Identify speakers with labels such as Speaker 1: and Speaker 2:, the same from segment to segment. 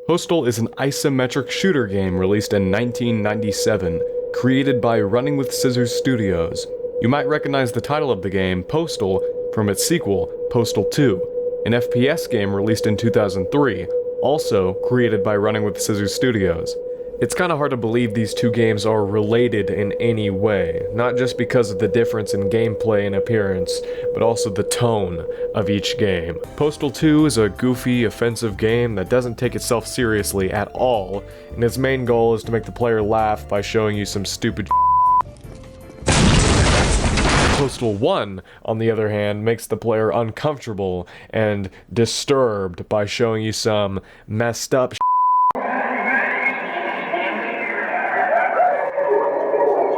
Speaker 1: Postal is an isometric shooter game released in 1997, created by Running with Scissors Studios. You might recognize the title of the game, Postal, from its sequel, Postal 2, an FPS game released in 2003, also created by Running with Scissors Studios. It's kinda hard to believe these two games are related in any way, not just because of the difference in gameplay and appearance, but also the tone of each game. Postal 2 is a goofy, offensive game that doesn't take itself seriously at all, and its main goal is to make the player laugh by showing you some stupid Postal 1, on the other hand, makes the player uncomfortable and disturbed by showing you some messed up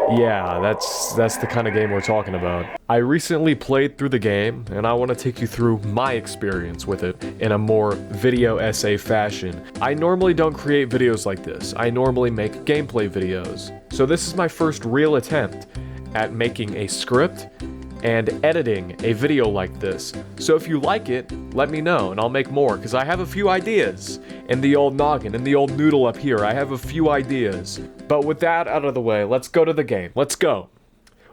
Speaker 1: Yeah, that's the kind of game we're talking about. I recently played through the game, and I want to take you through my experience with it in a more video essay fashion. I normally don't create videos like this. I normally make gameplay videos. So this is my first real attempt at making a script and editing a video like this. So if you like it, let me know and I'll make more, because I have a few ideas in the old noggin, in the old noodle up here. I have a few ideas. But with that out of the way, let's go to the game. Let's go.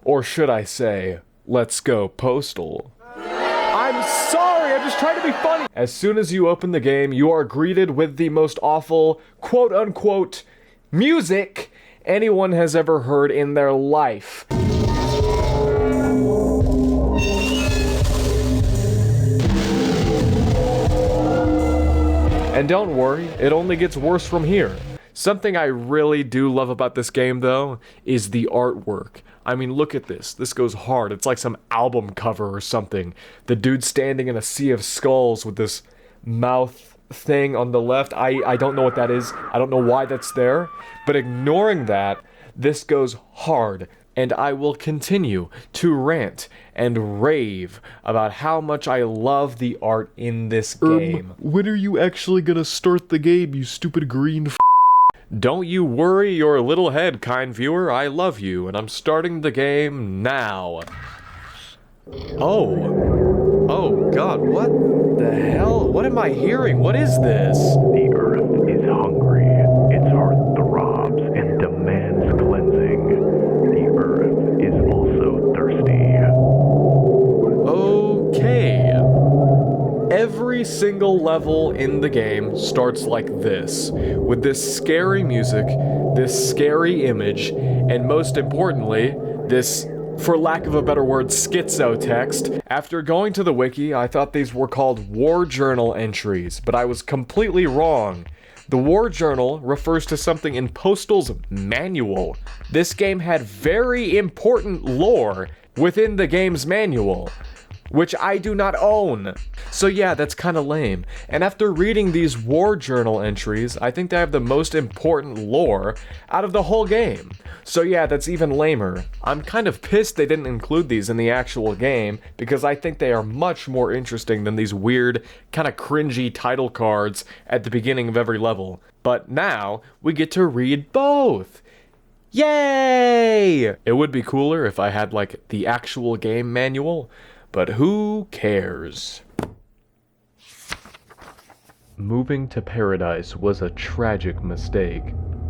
Speaker 1: Or should I say, let's go Postal. I'm sorry, I'm just trying to be funny. As soon as you open the game, you are greeted with the most awful, quote-unquote, music anyone has ever heard in their life. And don't worry, it only gets worse from here. Something I really do love about this game, though, is the artwork. I mean, look at this. This goes hard. It's like some album cover or something. The dude standing in a sea of skulls with this mouth thing on the left. I don't know what that is. I don't know why that's there. But ignoring that, this goes hard. And I will continue to rant and rave about how much I love the art in this game. When are you actually gonna start the game, you stupid green f***? Don't you worry your little head, kind viewer. I love you, and I'm starting the game now. Oh god, what the hell? What am I hearing? What is this?
Speaker 2: The earth is hungry. Its heart throbs and demands cleansing. The earth is also thirsty.
Speaker 1: Okay. Every single level in the game starts like this, with this scary music, this scary image, and most importantly, this, for lack of a better word, schizo text. After going to the wiki, I thought these were called war journal entries, but I was completely wrong. The war journal refers to something in Postal's manual. This game had very important lore within the game's manual, which I do not own. So yeah, that's kinda lame. And after reading these war journal entries, I think they have the most important lore out of the whole game. So yeah, that's even lamer. I'm kind of pissed they didn't include these in the actual game, because I think they are much more interesting than these weird, kinda cringy title cards at the beginning of every level. But now, we get to read both! Yay! It would be cooler if I had, like, the actual game manual, but who cares? Moving to paradise was a tragic mistake.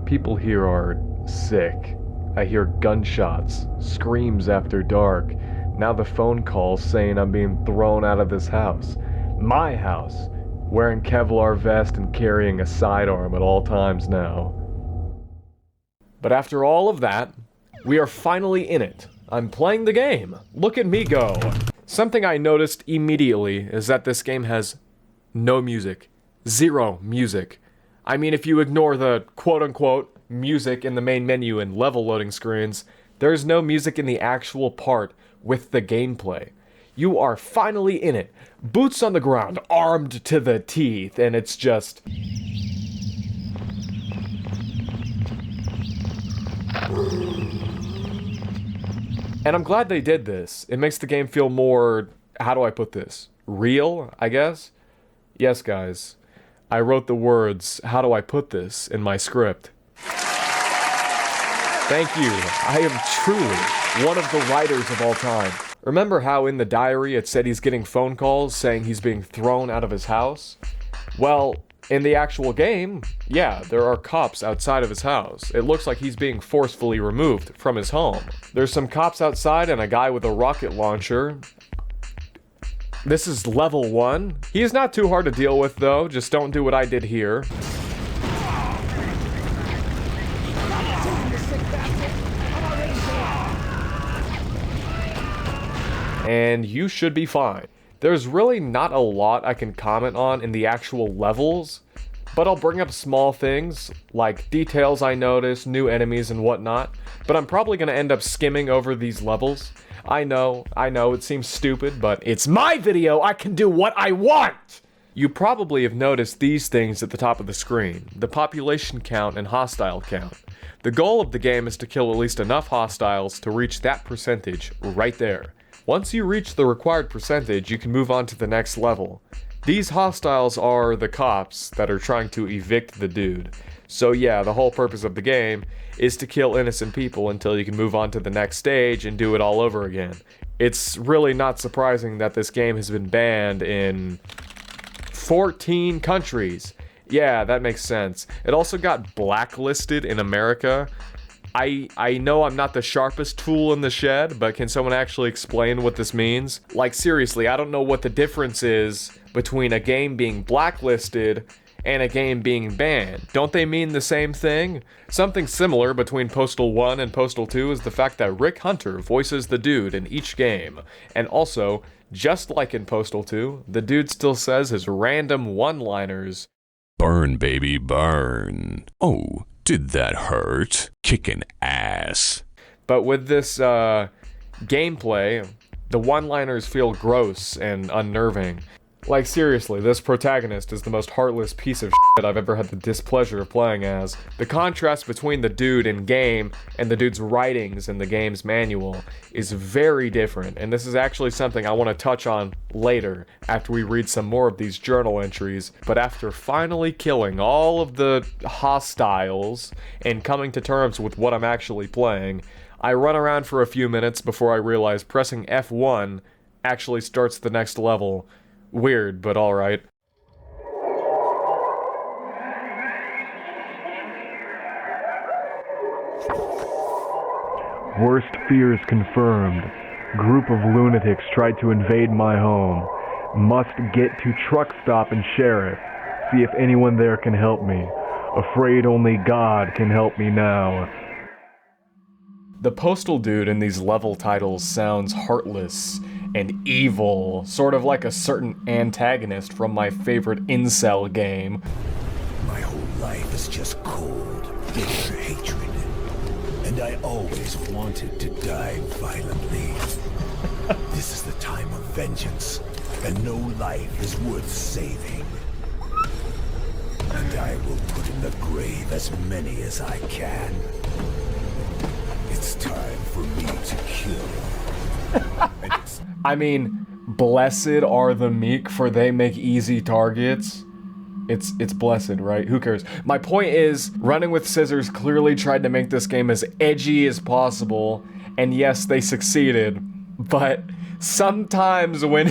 Speaker 1: People here are sick. I hear gunshots, screams after dark. Now the phone calls saying I'm being thrown out of this house. My house. Wearing Kevlar vest and carrying a sidearm at all times now. But after all of that, we are finally in it. I'm playing the game. Look at me go. Something I noticed immediately is that this game has no music. Zero music. I mean, if you ignore the quote-unquote music in the main menu and level loading screens, there's no music in the actual part with the gameplay. You are finally in it. Boots on the ground, armed to the teeth, and it's just... And I'm glad they did this. It makes the game feel more, how do I put this? Real, I guess? Yes, guys. I wrote the words, how do I put this, in my script. Thank you. I am truly one of the writers of all time. Remember how in the diary it said he's getting phone calls saying he's being thrown out of his house? Well, In the actual game, yeah, there are cops outside of his house. It looks like he's being forcefully removed from his home. There's some cops outside and a guy with a rocket launcher. This is level 1. He is not too hard to deal with though, just don't do what I did here. And you should be fine. There's really not a lot I can comment on in the actual levels, but I'll bring up small things, like details I notice, new enemies and whatnot, but I'm probably gonna end up skimming over these levels. I know, it seems stupid, but it's my video, I can do what I want! You probably have noticed these things at the top of the screen, the population count and hostile count. The goal of the game is to kill at least enough hostiles to reach that percentage right there. Once you reach the required percentage, you can move on to the next level. These hostiles are the cops that are trying to evict the dude. So yeah, the whole purpose of the game is to kill innocent people until you can move on to the next stage and do it all over again. It's really not surprising that this game has been banned in 14 countries. Yeah, that makes sense. It also got blacklisted in America. I know I'm not the sharpest tool in the shed, but can someone actually explain what this means? Like seriously, I don't know what the difference is between a game being blacklisted and a game being banned. Don't they mean the same thing? Something similar between Postal 1 and Postal 2 is the fact that Rick Hunter voices the dude in each game. And also, just like in Postal 2, the dude still says his random one-liners.
Speaker 3: Burn, baby, burn. Oh, did that hurt? Kickin' ass.
Speaker 1: But with this gameplay, the one-liners feel gross and unnerving. Like seriously, this protagonist is the most heartless piece of shit I've ever had the displeasure of playing as. The contrast between the dude in game and the dude's writings in the game's manual is very different, and this is actually something I want to touch on later after we read some more of these journal entries. But after finally killing all of the hostiles and coming to terms with what I'm actually playing, I run around for a few minutes before I realize pressing F1 actually starts the next level. Weird, but alright.
Speaker 2: Worst fears confirmed. Group of lunatics tried to invade my home. Must get to TRUCKSTOP and Sheriff. See if anyone there can help me. Afraid only God can help me now.
Speaker 1: The Postal dude in these level titles sounds heartless and evil, sort of like a certain antagonist from my favorite incel game.
Speaker 4: My whole life is just cold, bitter hatred. And I always wanted to die violently. This is the time of vengeance, and no life is worth saving. And I will put in the grave as many as I can. It's time for me to kill.
Speaker 1: I mean, blessed are the meek, for they make easy targets. It's blessed, right? Who cares? My point is, Running with Scissors clearly tried to make this game as edgy as possible, and yes, they succeeded, but sometimes when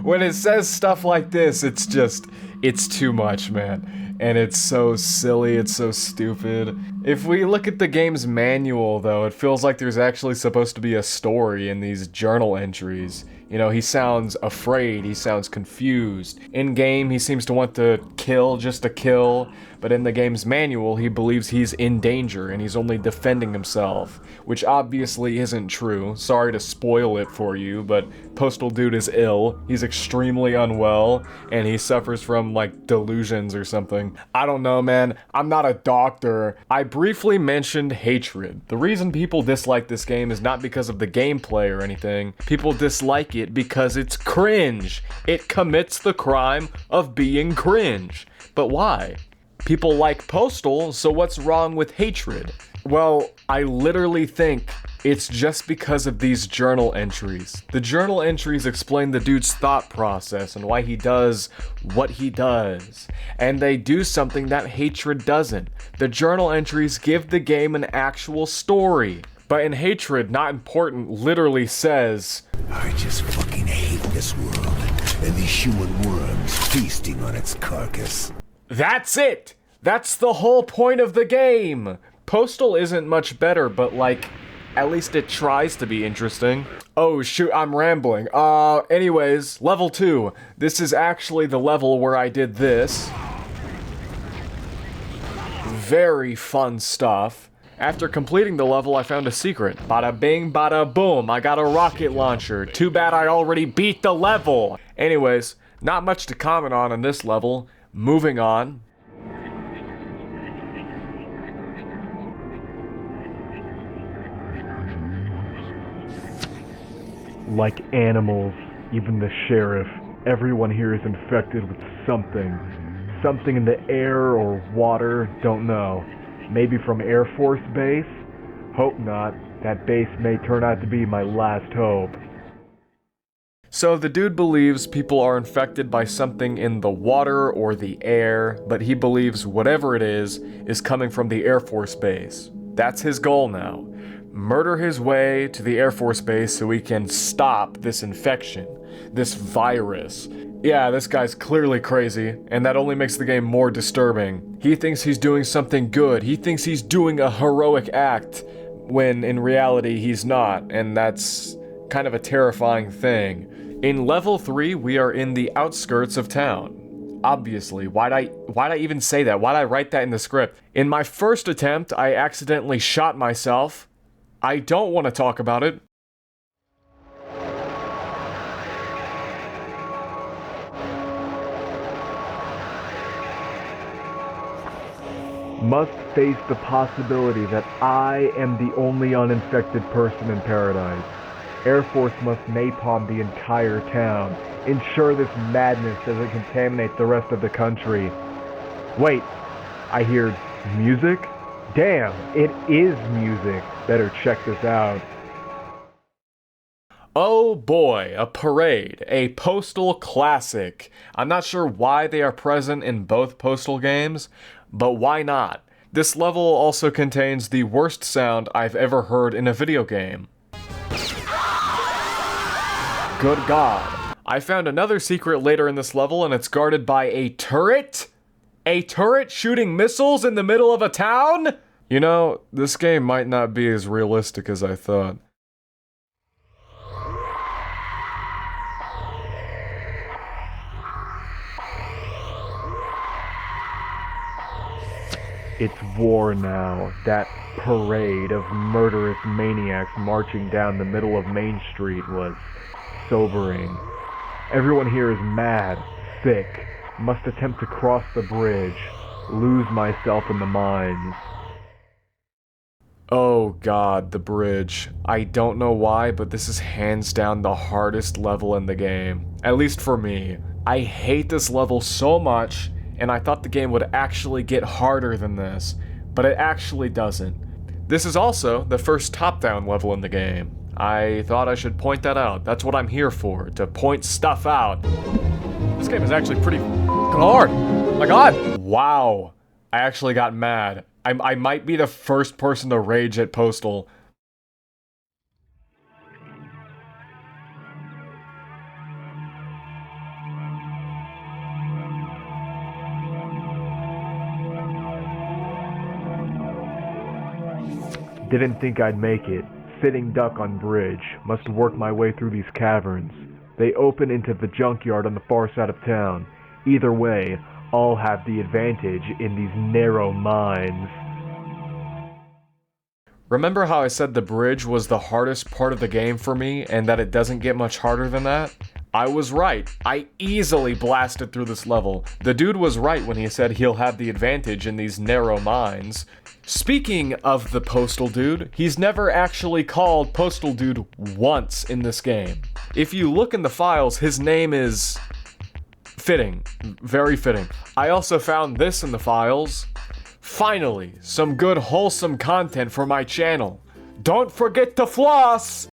Speaker 1: when it says stuff like this, it's too much, man. And it's so silly, it's so stupid. If we look at the game's manual, though, it feels like there's actually supposed to be a story in these journal entries. You know, he sounds afraid, he sounds confused. In-game, he seems to want to kill just to kill, but in the game's manual, he believes he's in danger and he's only defending himself, which obviously isn't true. Sorry to spoil it for you, but Postal Dude is ill, he's extremely unwell, and he suffers from, like, delusions or something. I don't know, man. I'm not a doctor. I briefly mentioned hatred. The reason people dislike this game is not because of the gameplay or anything. People dislike it because it's cringe. It commits the crime of being cringe. But why? People like Postal, so what's wrong with hatred? Well, I literally think it's just because of these journal entries. The journal entries explain the dude's thought process and why he does what he does. And they do something that hatred doesn't. The journal entries give the game an actual story. But in hatred, Not Important literally says,
Speaker 4: I just fucking hate this world and these human worms feasting on its carcass.
Speaker 1: That's it! That's the whole point of the game! Postal isn't much better, but like, at least it tries to be interesting. Oh shoot, I'm rambling. Anyways, level 2. This is actually the level where I did this. Very fun stuff. After completing the level, I found a secret. Bada bing, bada boom, I got a rocket launcher. Too bad I already beat the level! Anyways, not much to comment on in this level. Moving on.
Speaker 2: Like animals, even the sheriff, everyone here is infected with something. Something in the air or water, don't know. Maybe from Air Force Base? Hope not. That base may turn out to be my last hope.
Speaker 1: So the dude believes people are infected by something in the water or the air, but he believes whatever it is coming from the Air Force Base. That's his goal now. Murder his way to the Air Force Base so he can stop this infection, this virus. Yeah, this guy's clearly crazy, and that only makes the game more disturbing. He thinks he's doing something good. He thinks he's doing a heroic act, when in reality he's not, and that's kind of a terrifying thing. In level 3, we are in the outskirts of town. Obviously, why'd I even say that? Why'd I write that in the script? In my first attempt, I accidentally shot myself. I don't want to talk about it.
Speaker 2: Must face the possibility that I am the only uninfected person in paradise. Air Force must napalm the entire town. Ensure this madness doesn't contaminate the rest of the country. Wait, I hear music? Damn, it is music. Better check this out.
Speaker 1: Oh boy, a parade, a Postal classic. I'm not sure why they are present in both Postal games, but why not? This level also contains the worst sound I've ever heard in a video game. Good God. I found another secret later in this level, and it's guarded by a turret? A turret shooting missiles in the middle of a town? You know, this game might not be as realistic as I thought.
Speaker 2: It's war now. That parade of murderous maniacs marching down the middle of Main Street was sobering. Everyone here is mad, sick, must attempt to cross the bridge, lose myself in the mines.
Speaker 1: Oh god, the bridge. I don't know why, but this is hands down the hardest level in the game. At least for me. I hate this level so much, and I thought the game would actually get harder than this, but it actually doesn't. This is also the first top-down level in the game. I thought I should point that out. That's what I'm here for, to point stuff out. This game is actually pretty hard. Oh my god. Wow. I actually got mad. I might be the first person to rage at Postal.
Speaker 2: Didn't think I'd make it. Sitting duck on bridge. Must work my way through these caverns. They open into the junkyard on the far side of town. Either way, all have the advantage in these narrow mines.
Speaker 1: Remember how I said the bridge was the hardest part of the game for me, and that it doesn't get much harder than that? I was right. I easily blasted through this level. The dude was right when he said he'll have the advantage in these narrow mines. Speaking of the Postal Dude, he's never actually called Postal Dude once in this game. If you look in the files, his name is... fitting. Very fitting. I also found this in the files. Finally, some good wholesome content for my channel. Don't forget to floss!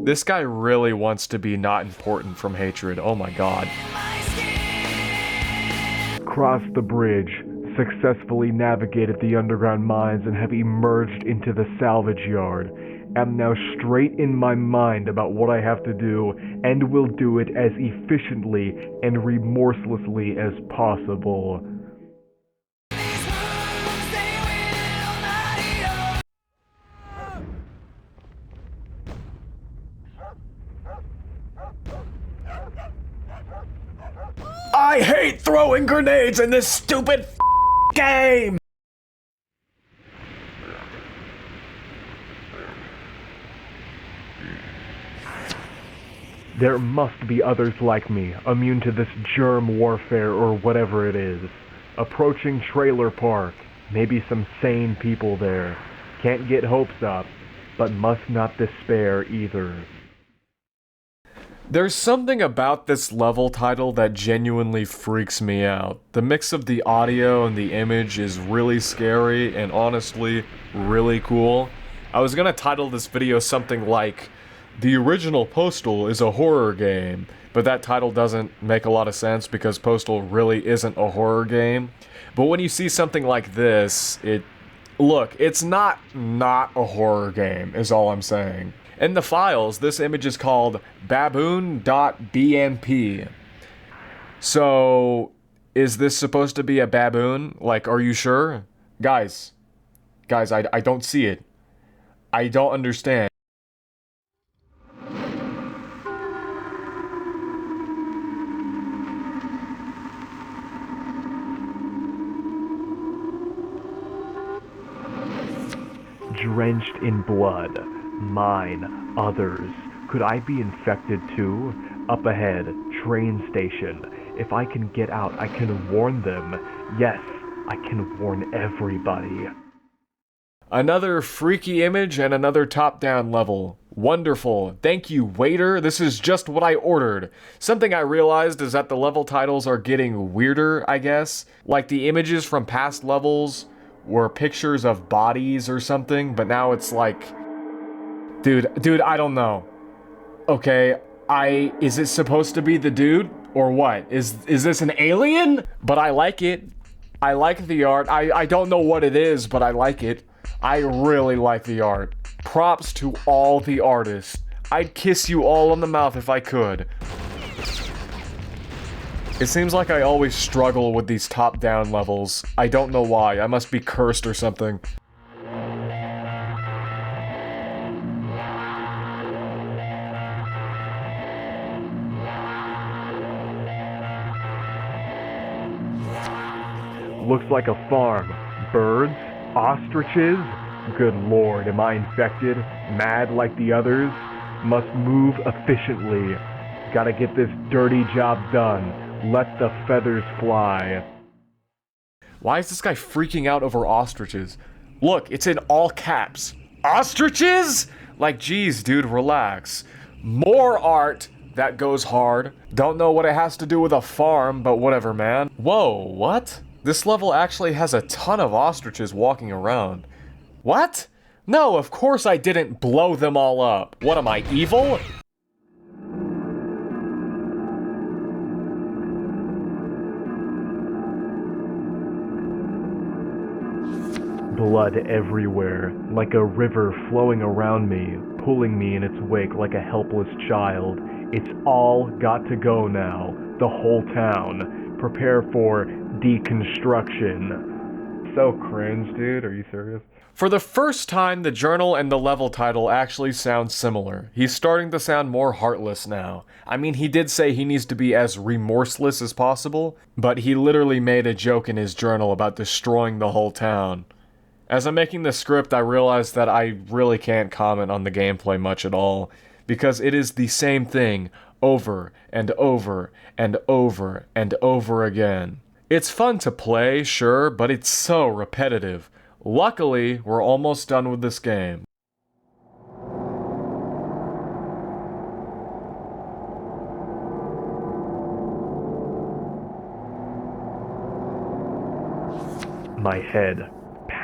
Speaker 1: This guy really wants to be not important from hatred. Oh my god.
Speaker 2: Crossed the bridge, successfully navigated the underground mines, and have emerged into the salvage yard. am now straight in my mind about what I have to do and will do it as efficiently and remorselessly as possible.
Speaker 1: I hate throwing grenades in this stupid game!
Speaker 2: There must be others like me, immune to this germ warfare or whatever it is. Approaching trailer park. Maybe some sane people there. Can't get hopes up, but must not despair either.
Speaker 1: There's something about this level title that genuinely freaks me out. The mix of the audio and the image is really scary and honestly really cool. I was gonna title this video something like, "The original Postal is a horror game," but that title doesn't make a lot of sense because Postal really isn't a horror game. But when you see something like this, it's not a horror game, is all I'm saying. In the files, this image is called baboon.bmp. So, is this supposed to be a baboon? Like, are you sure? Guys, I don't see it. I don't understand.
Speaker 2: Drenched in blood. Mine. Others. Could I be infected too? Up ahead. Train station. If I can get out, I can warn them. Yes, I can warn everybody.
Speaker 1: Another freaky image and another top-down level. Wonderful. Thank you, waiter. This is just what I ordered. Something I realized is that the level titles are getting weirder, I guess. Like the images from past levels were pictures of bodies or something, but now it's like... Dude, I don't know. Okay, is it supposed to be the dude? Or what? Is this an alien? But I like it. I like the art. I don't know what it is, but I like it. I really like the art. Props to all the artists. I'd kiss you all on the mouth if I could. It seems like I always struggle with these top-down levels. I don't know why. I must be cursed or something.
Speaker 2: Looks like a farm. Birds? Ostriches? Good lord, am I infected? Mad like the others? Must move efficiently. Gotta get this dirty job done. Let the feathers fly.
Speaker 1: Why is this guy freaking out over ostriches? Look, it's in all caps. Ostriches? Like, geez, dude, relax. More art that goes hard. Don't know what it has to do with a farm, but whatever, man. Whoa, what? This level actually has a ton of ostriches walking around. What? No, of course I didn't blow them all up. What am I, evil?
Speaker 2: Blood everywhere, like a river flowing around me, pulling me in its wake like a helpless child. It's all got to go now. The whole town. Prepare for deconstruction. So cringe, dude. Are you serious?
Speaker 1: For the first time, the journal and the level title actually sound similar. He's starting to sound more heartless now. I mean, he did say he needs to be as remorseless as possible, but he literally made a joke in his journal about destroying the whole town. As I'm making the script, I realized that I really can't comment on the gameplay much at all, because it is the same thing over and over and over and over again. It's fun to play, sure, but it's so repetitive. Luckily, we're almost done with this game.
Speaker 2: My head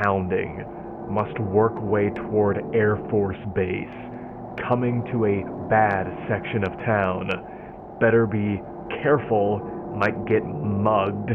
Speaker 2: pounding. Must work way toward Air Force Base. Coming to a bad section of town. Better be careful, might get mugged.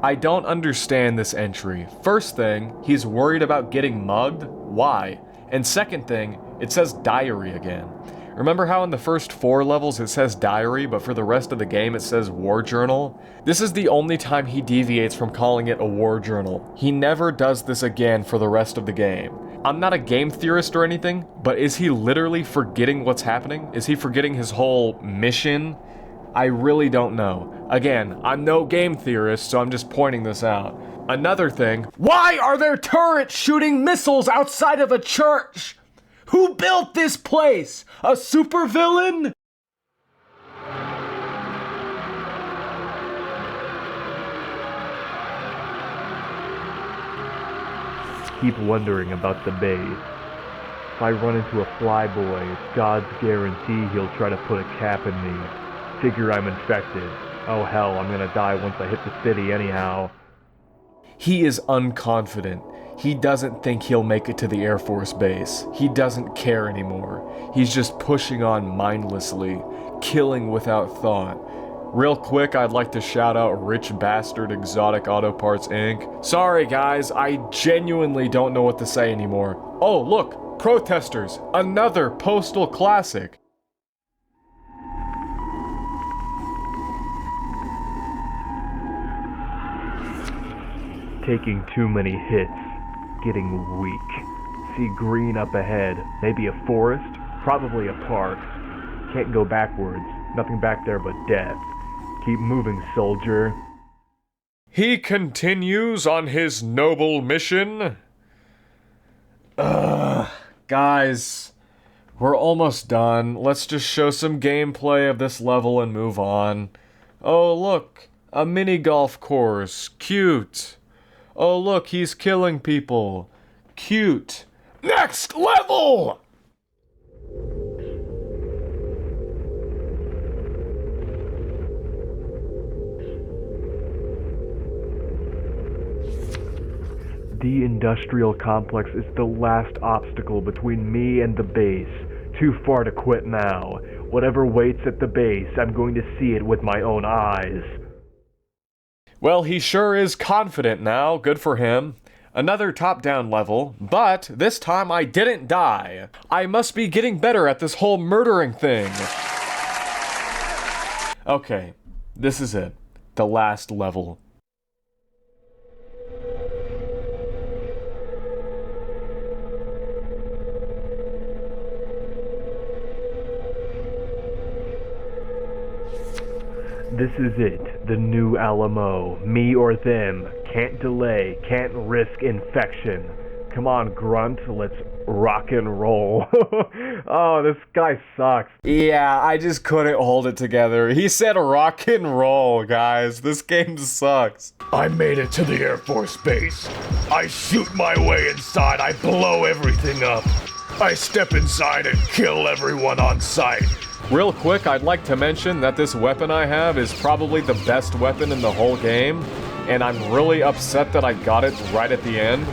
Speaker 1: I don't understand this entry. First thing, he's worried about getting mugged? Why? And second thing, it says diary again. Remember how in the first 4 levels it says diary, but for the rest of the game it says war journal? This is the only time he deviates from calling it a war journal. He never does this again for the rest of the game. I'm not a game theorist or anything, but is he literally forgetting what's happening? Is he forgetting his whole mission? I really don't know. Again, I'm no game theorist, so I'm just pointing this out. Another thing, why are there turrets shooting missiles outside of a church? Who built this place? A supervillain?
Speaker 2: Keep wondering about the base. If I run into a flyboy, it's God's guarantee he'll try to put a cap in me. Figure I'm infected. Oh hell, I'm gonna die once I hit the city anyhow.
Speaker 1: He is unconfident. He doesn't think he'll make it to the Air Force Base. He doesn't care anymore. He's just pushing on mindlessly, killing without thought. Real quick, I'd like to shout out Rich Bastard Exotic Auto Parts Inc. Sorry guys, I genuinely don't know what to say anymore. Oh look, Protesters, another Postal classic.
Speaker 2: Taking too many hits. Getting weak. See green up ahead. Maybe a forest? Probably a park. Can't go backwards. Nothing back there but death. Keep moving, soldier.
Speaker 1: He continues on his noble mission. Guys, we're almost done. Let's just show some gameplay of this level and move on. Oh look, a mini golf course. Cute. Oh look, he's killing people. Cute. Next level!
Speaker 2: The industrial complex is the last obstacle between me and the base. Too far to quit now. Whatever waits at the base, I'm going to see it with my own eyes.
Speaker 1: Well, he sure is confident now. Good for him. Another top-down level, but this time I didn't die. I must be getting better at this whole murdering thing. Okay, this is it. The last level.
Speaker 2: This is it, the new Alamo. Me or them. Can't delay, can't risk infection. Come on, Grunt, let's rock and roll. Oh, this guy sucks.
Speaker 1: Yeah, I just couldn't hold it together. He said rock and roll, guys. This game sucks.
Speaker 4: I made it to the Air Force Base. I shoot my way inside. I blow everything up. I step inside and kill everyone on sight.
Speaker 1: Real quick, I'd like to mention that this weapon I have is probably the best weapon in the whole game, and I'm really upset that I got it right at the end,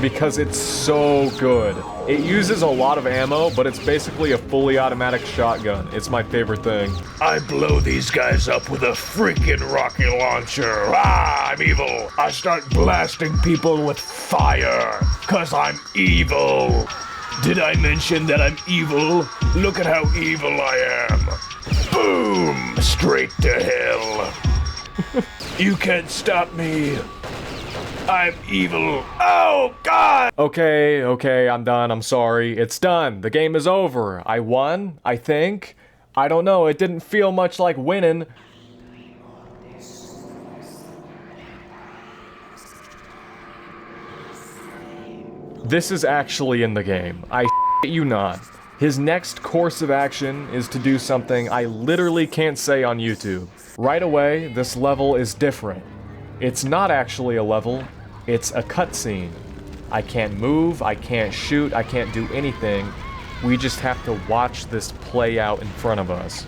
Speaker 1: because it's so good. It uses a lot of ammo, but it's basically a fully automatic shotgun. It's my favorite thing.
Speaker 4: I blow these guys up with a freaking rocket launcher. Ah, I'm evil. I start blasting people with fire, 'cause I'm evil. Did I mention that I'm evil? Look at how evil I am. Boom! Straight to hell. You can't stop me. I'm evil. Oh, God!
Speaker 1: Okay, I'm done. I'm sorry. It's done. The game is over. I won, I think. I don't know. It didn't feel much like winning. This is actually in the game. I shit you not. His next course of action is to do something I literally can't say on YouTube. Right away, this level is different. It's not actually a level, it's a cutscene. I can't move, I can't shoot, I can't do anything. We just have to watch this play out in front of us.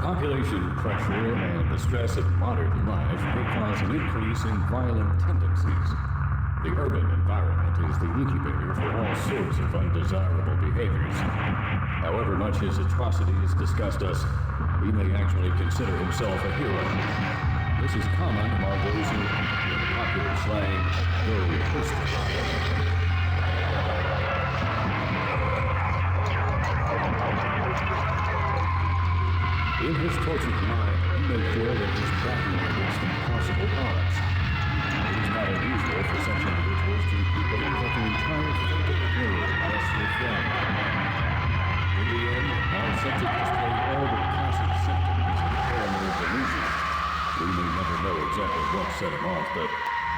Speaker 5: Population pressure and the stress of modern life may cause an increase in violent tendencies. The urban environment is the incubator for all sorts of undesirable behaviors. However much his atrocities disgust us, he may actually consider himself a hero. This is common among those who, in popular slang, go postal. In his tortured mind, he may feel that he's battling against impossible odds. It is not unusual for such individuals to believe that the entire fate of the world rests with them. In the end, our subject displayed all the classic symptoms of paranoid delusion. We may never know exactly what set him off, but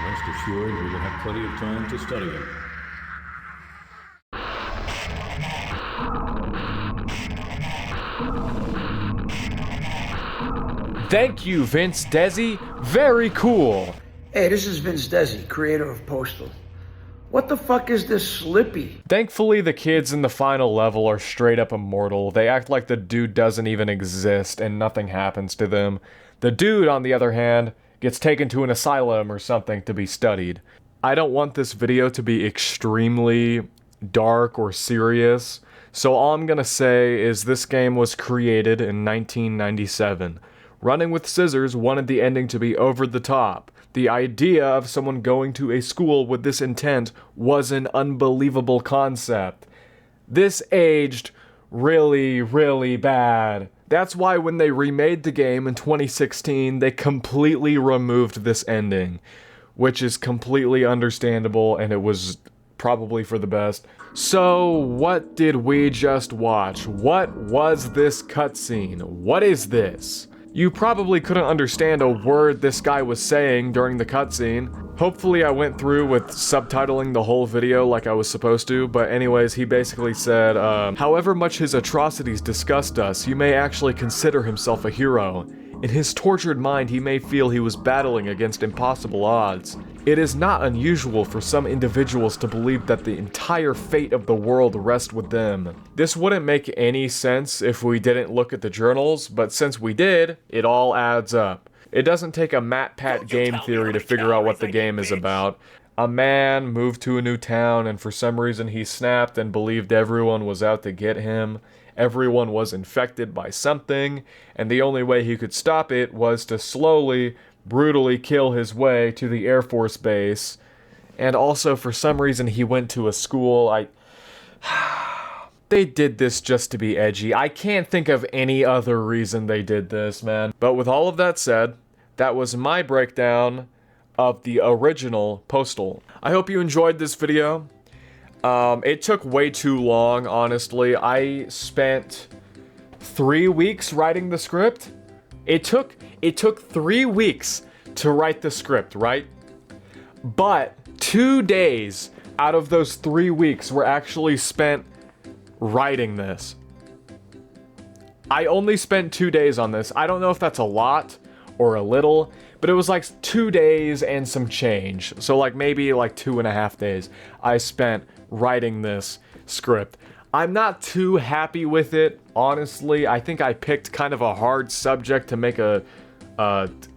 Speaker 5: rest assured we will have plenty of time to study him.
Speaker 1: Thank you, Vince Desi. Very cool.
Speaker 6: Hey, this is Vince Desi, creator of Postal. What the fuck is this Slippy?
Speaker 1: Thankfully, the kids in the final level are straight up immortal. They act like the dude doesn't even exist and nothing happens to them. The dude, on the other hand, gets taken to an asylum or something to be studied. I don't want this video to be extremely dark or serious, so all I'm gonna say is this game was created in 1997. Running with Scissors wanted the ending to be over the top. The idea of someone going to a school with this intent was an unbelievable concept. This aged really, really bad. That's why when they remade the game in 2016, they completely removed this ending, which is completely understandable, and it was probably for the best. So, what did we just watch? What was this cutscene? What is this? You probably couldn't understand a word this guy was saying during the cutscene. Hopefully I went through with subtitling the whole video like I was supposed to, but anyways, he basically said, however much his atrocities disgust us, you may actually consider himself a hero. In his tortured mind, he may feel he was battling against impossible odds. It is not unusual for some individuals to believe that the entire fate of the world rests with them. This wouldn't make any sense if we didn't look at the journals, but since we did, it all adds up. It doesn't take a MatPat game theory to figure out what the game is about. A man moved to a new town and for some reason he snapped and believed everyone was out to get him. Everyone was infected by something, and the only way he could stop it was to slowly, brutally kill his way to the Air Force base. And also, for some reason, he went to a school. They did this just to be edgy. I can't think of any other reason they did this, man. But with all of that said, that was my breakdown of the original Postal. I hope you enjoyed this video. It took way too long, honestly. I spent 3 weeks writing the script. It took 3 weeks to write the script, right? But 2 days out of those 3 weeks were actually spent writing this. I only spent 2 days on this. I don't know if that's a lot or a little, but it was like 2 days and some change. So like maybe like 2.5 days I spent writing this script. I'm not too happy with it, honestly. I think I picked kind of a hard subject to make a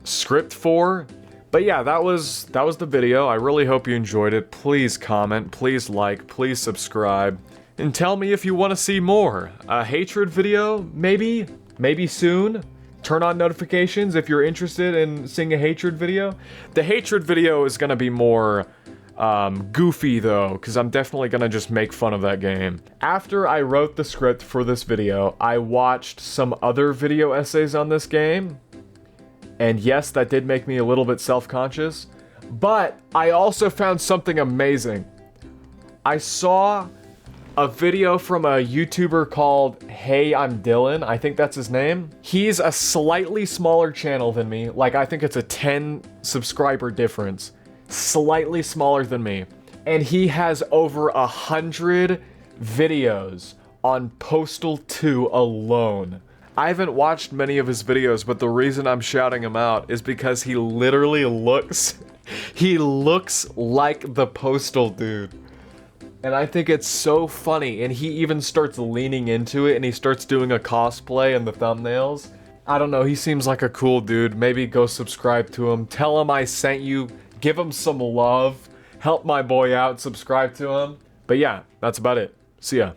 Speaker 1: script for. But yeah, that was the video. I really hope you enjoyed it. Please comment, please like, please subscribe, and tell me if you want to see more. A hatred video, maybe soon. Turn on notifications if you're interested in seeing a hatred video. The hatred video is gonna be more goofy though, because I'm definitely gonna just make fun of that game. After I wrote the script for this video, I watched some other video essays on this game, and yes, that did make me a little bit self-conscious, but I also found something amazing. I saw a video from a YouTuber called Hey, I'm Dylan. I think that's his name. He's a slightly smaller channel than me. Like, I think it's a 10 subscriber difference. Slightly smaller than me. And he has over 100 videos on Postal 2 alone. I haven't watched many of his videos, but the reason I'm shouting him out is because he literally looks like the Postal dude. And I think it's so funny, and he even starts leaning into it, and he starts doing a cosplay in the thumbnails. I don't know, he seems like a cool dude. Maybe go subscribe to him. Tell him I sent you. Give him some love. Help my boy out. Subscribe to him. But yeah, that's about it. See ya.